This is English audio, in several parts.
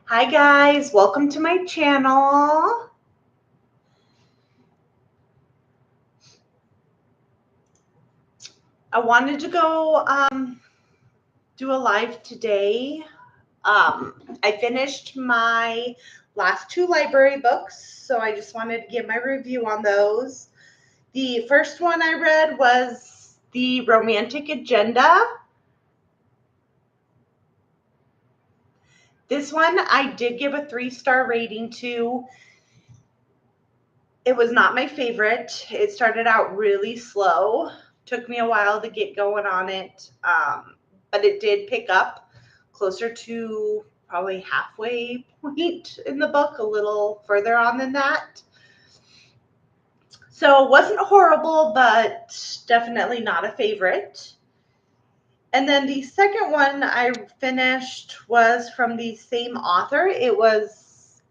Hi guys, welcome to my channel. I wanted to go do a live today. I finished my last two library books, so I just wanted to give my review on those. The first one I read was The Romantic Agenda. This one I did give a 3-star rating to. It was not my favorite. It started out really slow. Took me a while to get going on it, but it did pick up closer to probably halfway point in the book, a little further on than that. So it wasn't horrible, but definitely not a favorite. And then the second one I finished was from the same author. It was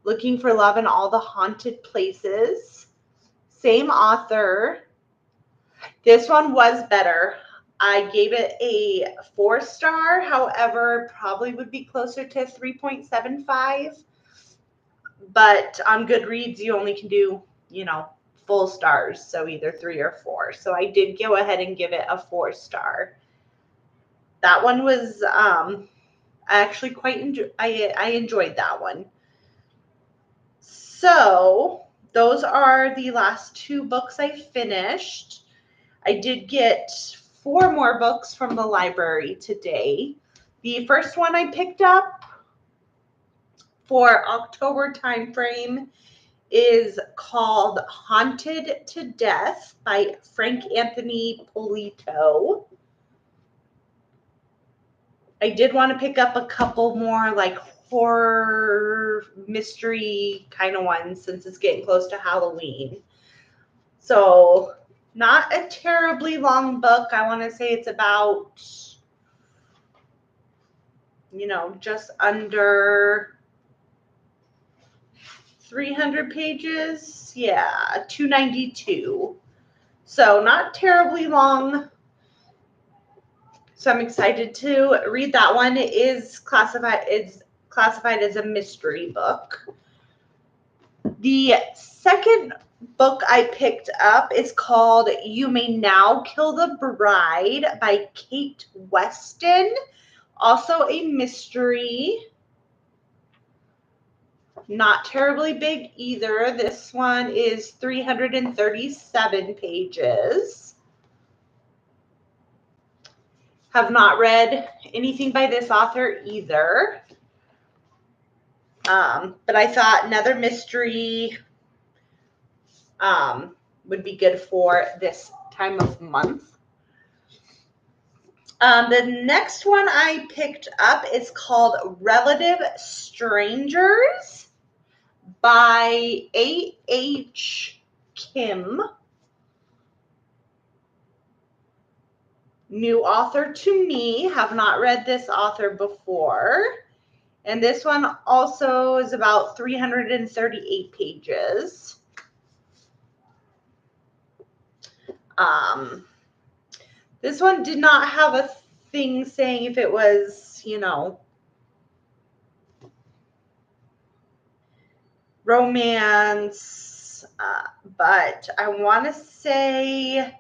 Looking for Love in All the Haunted Places. Same author. This one was better. I gave it a 4-star. However, probably would be closer to 3.75. But on Goodreads, you only can do, full stars. So either 3 or 4. So I did go ahead and give it a 4-star. That one was, I actually I enjoyed that one. So those are the last two books I finished. I did get 4 more books from the library today. The first one I picked up for October timeframe is called Haunted to Death by Frank Anthony Polito. I did want to pick up a couple more like horror mystery kind of ones since it's getting close to Halloween. So not a terribly long book. I want to say it's about, just under 300 pages. Yeah, 292. So not terribly long. So I'm excited to read that one. It's classified as a mystery book. The second book I picked up is called You May Now Kill the Bride by Kate Weston. Also a mystery. Not terribly big either. This one is 337 pages. Have not read anything by this author either. But I thought another mystery would be good for this time of month. The next one I picked up is called Relative Strangers by A.H. Kim. New author to me. Have not read this author before. And this one also is about 338 pages. This one did not have a thing saying if it was, romance, but I want to say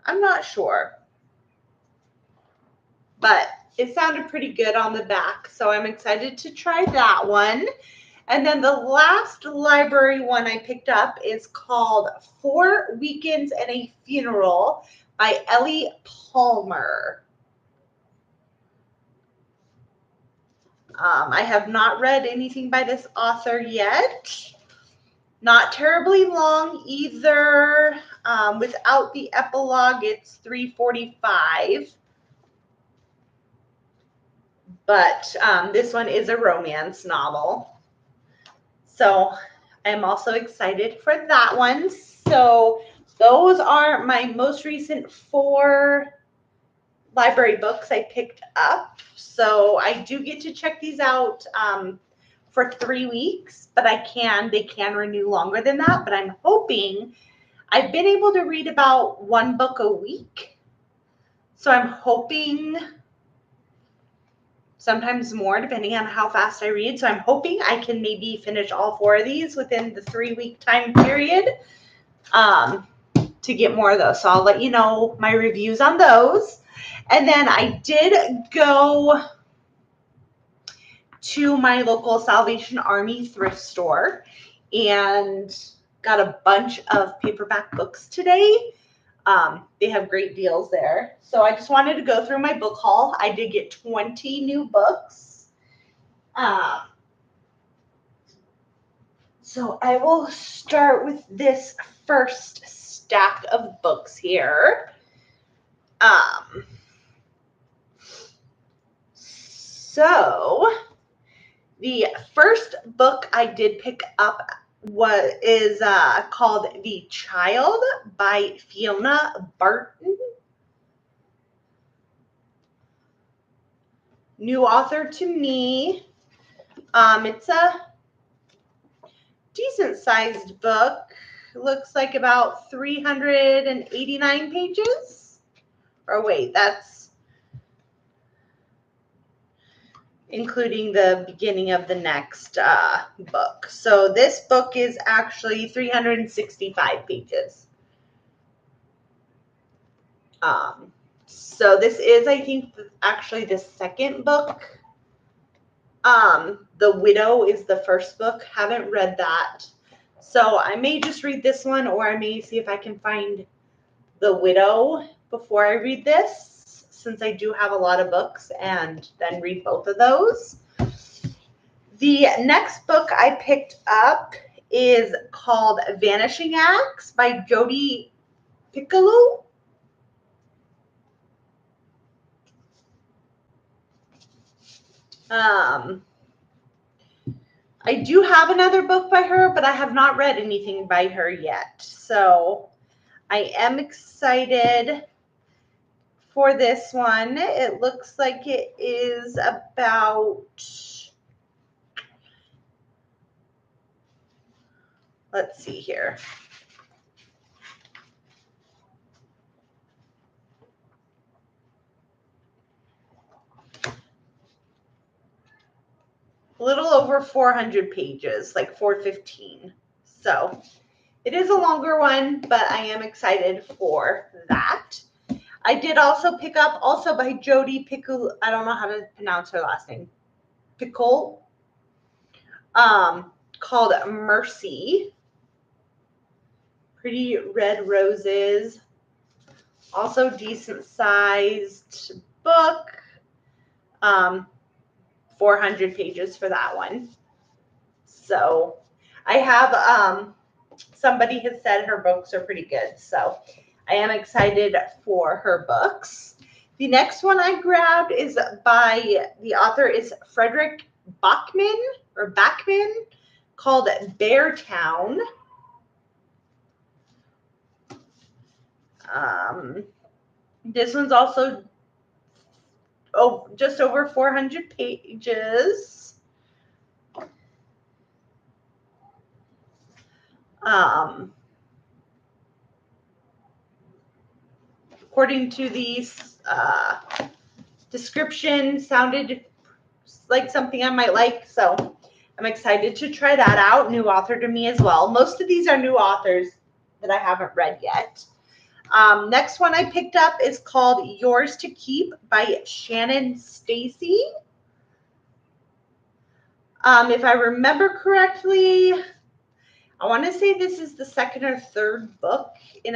I'm not sure, but it sounded pretty good on the back, so I'm excited to try that one. And then the last library one I picked up is called 4 Weekends and a Funeral by Ellie Palmer. I have not read anything by this author yet. Not terribly long either. Without the epilogue, it's 345. But this one is a romance novel. So I'm also excited for that one. So those are my most recent 4 library books I picked up. So I do get to check these out for 3 weeks, but they can renew longer than that. But I'm hoping, I've been able to read about 1 book a week. So I'm hoping, sometimes more depending on how fast I read. So I'm hoping I can maybe finish all 4 of these within the 3-week time period to get more of those. So I'll let you know my reviews on those. And then I did go to my local Salvation Army thrift store and got a bunch of paperback books today. They have great deals there. So I just wanted to go through my book haul. I did get 20 new books. So I will start with this first stack of books here. So the first book I did pick up is called The Child by Fiona Barton. New author to me. It's a decent sized book. It looks like about 389 pages. Or wait, that's including the beginning of the next book. So this book is actually 365 pages. So this is, I think, actually the second book. The Widow is the first book. Haven't read that. So I may just read this one, or I may see if I can find The Widow before I read this, since I do have a lot of books, and then read both of those. The next book I picked up is called Vanishing Acts by Jodi Picoult. I do have another book by her, but I have not read anything by her yet. So I am excited for this one. It looks like it is about, let's see here. A little over 400 pages, like 415. So it is a longer one, but I am excited for that. I did also pick up, also by Jodi Picoult, I don't know how to pronounce her last name, Picoult, called Mercy. Pretty Red Roses. Also decent sized book. 400 pages for that one. So I have, somebody has said her books are pretty good. So I am excited for her books. The next one I grabbed is by, the author is Fredrik Backman, called Beartown. This one's also just over 400 pages. According to the description, sounded like something I might like, so I'm excited to try that out. New author to me as well. Most of these are new authors that I haven't read yet. Next one I picked up is called Yours to Keep by Shannon Stacy. If I remember correctly, I want to say this is the second or third book in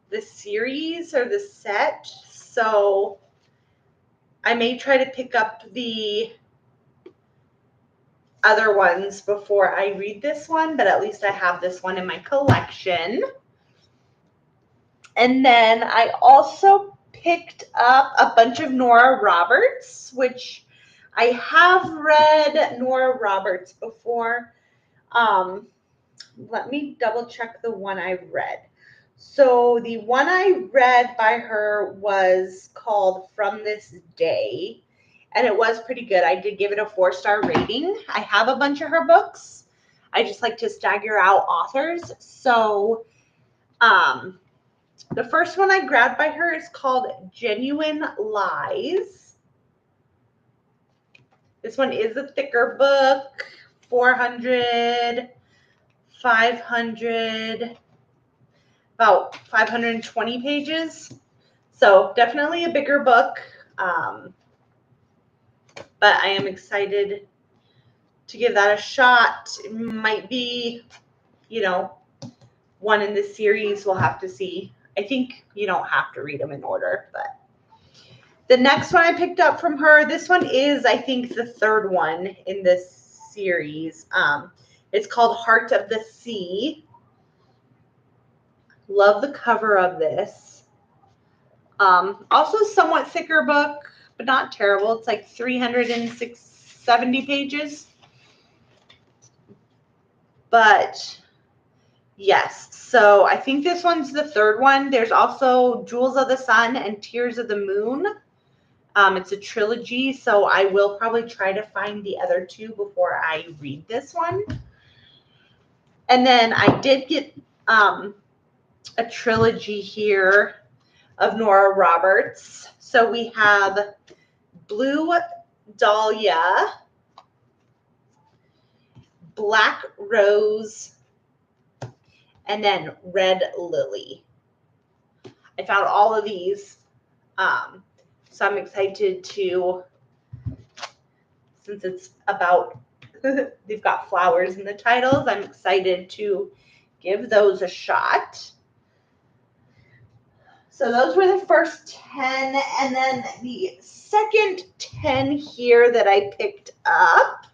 the series or the set. So I may try to pick up the other ones before I read this one, but at least I have this one in my collection. And then I also picked up a bunch of Nora Roberts, which I have read Nora Roberts before. Let me double check the one I read. So the one I read by her was called From This Day. and it was pretty good. I did give it a 4-star rating. I have a bunch of her books. I just like to stagger out authors. So the first one I grabbed by her is called Genuine Lies. This one is a thicker book, 400, 500, about 520 pages. So definitely a bigger book. But I am excited to give that a shot. It might be, you know, one in the series. We'll have to see. I think you don't have to read them in order, but the next one I picked up from her, this one is, I think, the third one in this series. It's called Heart of the Sea. Love the cover of this. Also somewhat thicker book, but not terrible. It's like 370 pages. But yes, so I think this one's the third one. There's also Jewels of the Sun and Tears of the Moon. It's a trilogy, so I will probably try to find the other two before I read this one. And then I did get a trilogy here of Nora Roberts. So we have Blue Dahlia, Black Rose, and then Red Lily. I found all of these. So I'm excited to, since it's about, they've got flowers in the titles, I'm excited to give those a shot. So those were the first 10, and then the second 10 here that I picked up.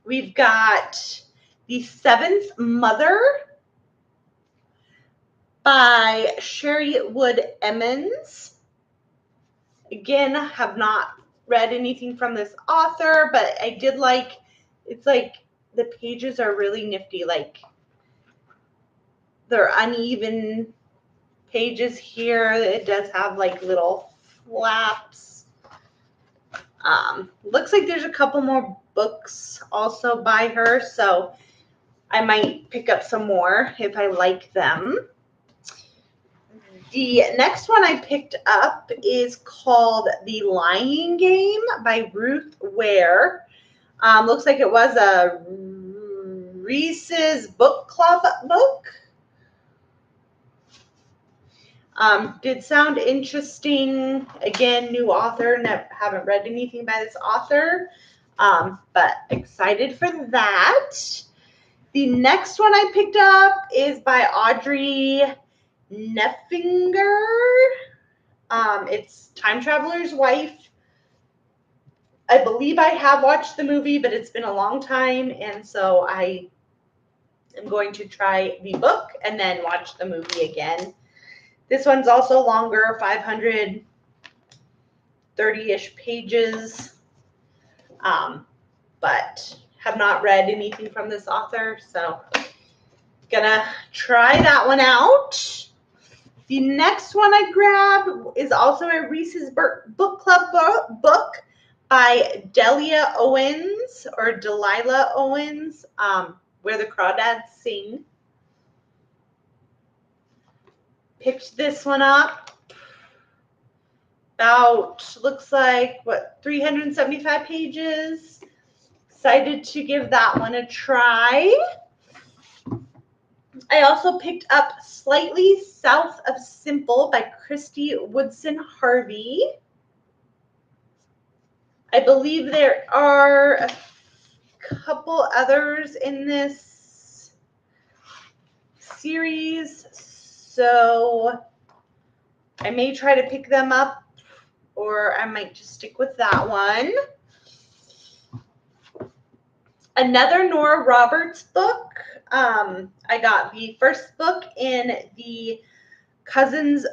We've got The Seventh Mother by Sherry Wood Emmons. Again, have not read anything from this author, but I did like, it's like the pages are really nifty, like they're uneven pages here. It does have like little flaps. Looks like there's a couple more books also by her, so I might pick up some more if I like them. The next one I picked up is called The Lying Game by Ruth Ware. Looks like it was a Reese's Book Club book. Did sound interesting. Again, new author. Haven't read anything by this author, but excited for that. The next one I picked up is by Audrey Neffinger. It's Time Traveler's Wife. I believe I have watched the movie, but it's been a long time, and so I am going to try the book and then watch the movie again. This one's also longer, 530-ish pages, but have not read anything from this author, so gonna try that one out. The next one I grabbed is also a Reese's Book Club book by Delilah Owens, Where the Crawdads Sing. Picked this one up. About, looks like, 375 pages. Excited to give that one a try. I also picked up Slightly South of Simple by Christy Woodson Harvey. I believe there are a couple others in this series, so I may try to pick them up, or I might just stick with that one. Another Nora Roberts book. I got the first book in the Cousins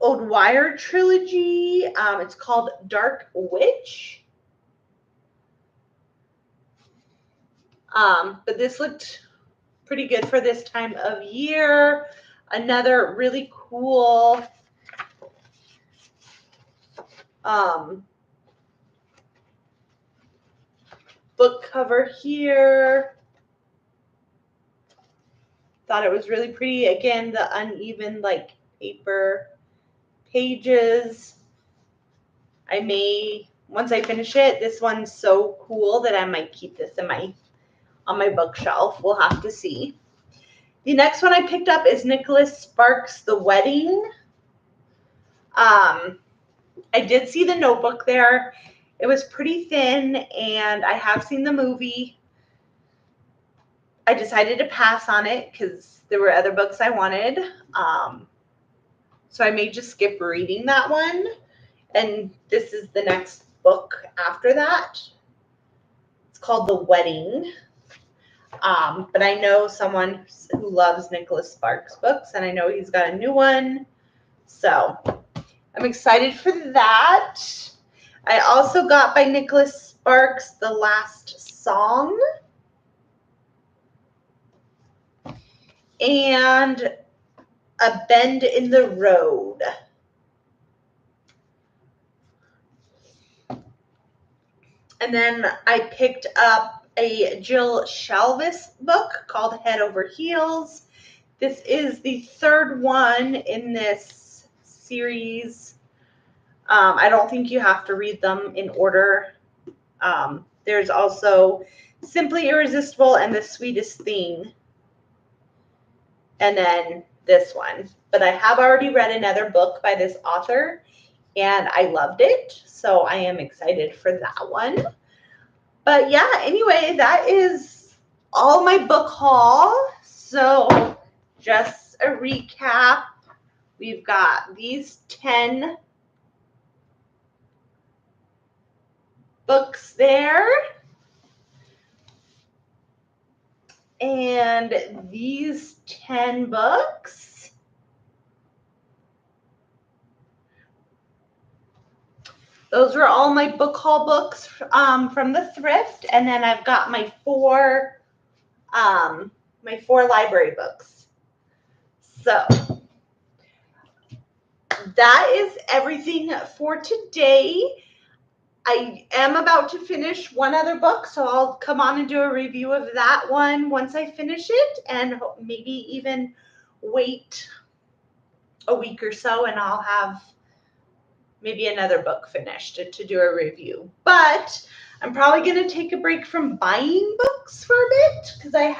O'Dwyer trilogy. It's called Dark Witch. But this looked pretty good for this time of year. Another really cool Book cover here. Thought it was really pretty. Again, the uneven like paper pages. I may, once I finish it, this one's so cool that I might keep this in on my bookshelf. We'll have to see. The next one I picked up is Nicholas Sparks' The Wedding. I did see The Notebook there. It was pretty thin, and I have seen the movie. I decided to pass on it because there were other books I wanted. So I may just skip reading that one. And this is the next book after that. It's called The Wedding. But I know someone who loves Nicholas Sparks books, and I know he's got a new one. So I'm excited for that. I also got by Nicholas Sparks The Last Song. And A Bend in the Road. And then I picked up a Jill Shalvis book called Head Over Heels. This is the third one in this series. I don't think you have to read them in order. There's also Simply Irresistible and The Sweetest Thing. And then this one. But I have already read another book by this author, and I loved it. So I am excited for that one. But yeah, anyway, that is all my book haul. So just a recap. We've got these 10 books there. And these 10 books. Those were all my book haul books from the thrift. And then I've got my four library books. So that is everything for today. I am about to finish one other book, so I'll come on and do a review of that one once I finish it, and maybe even wait a week or so, and I'll have maybe another book finished to do a review. But I'm probably going to take a break from buying books for a bit, because I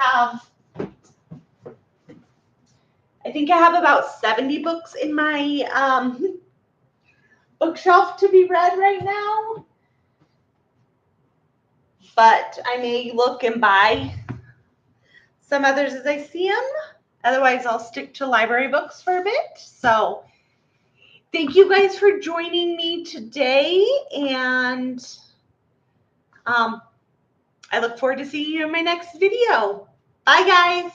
think I have about 70 books in my bookshelf to be read right now. But I may look and buy some others as I see them. Otherwise, I'll stick to library books for a bit. So thank you guys for joining me today. And I look forward to seeing you in my next video. Bye, guys.